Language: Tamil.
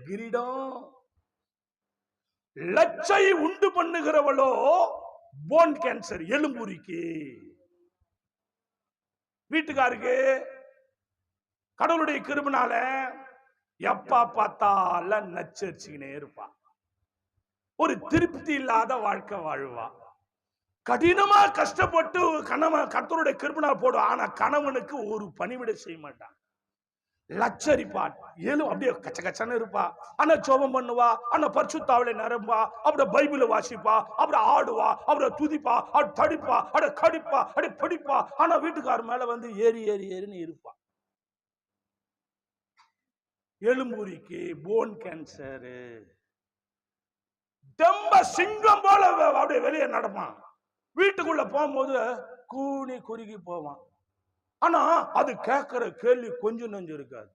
கிரீடம். லச்சை உண்டு பண்ணுகிறவளோ போன் கேன்சர், எலும்புரிக்கு. வீட்டுக்காருக்கு கடவுளுடைய கிருபைனால எப்ப பார்த்தாலும் நச்சரிச்சுக்கினே இருப்பா. ஒரு திருப்தி இல்லாத வாழ்க்கை வாழ்வா. கடினமா கஷ்டப்பட்டு கர்த்தருடைய கிருபைனால போடும். ஆனா கணவனுக்கு ஒரு பணிவிடை செய்ய மாட்டான். லச்சரிப்பா, அப்படியே கச்ச கச்சன்னு இருப்பா. ஆனா ஜெபம் பண்ணுவா, ஆனா பரிசுத்தாவில நிரம்பா, அப்புறம் பைபிளை வாசிப்பா, அப்புறம் ஆடுவா, அப்புறம் துதிப்பா, அப்புறம் தடிப்பா, அட கடிப்பா, அட படிப்பா. ஆனா வீட்டுக்காரர் மேல வந்து ஏறி ஏறி ஏறின்னு இருப்பா. எலும்புரிக்கு, போன் கேன்சர். தெம்ப சிங்கம் போல அப்படியே வெளியே நடப்பான். வீட்டுக்குள்ள போகும்போது கூனி குறுகி போவான். ஆனா அது கேட்கிற கேள்வி கொஞ்சம் நெஞ்சு இருக்காது.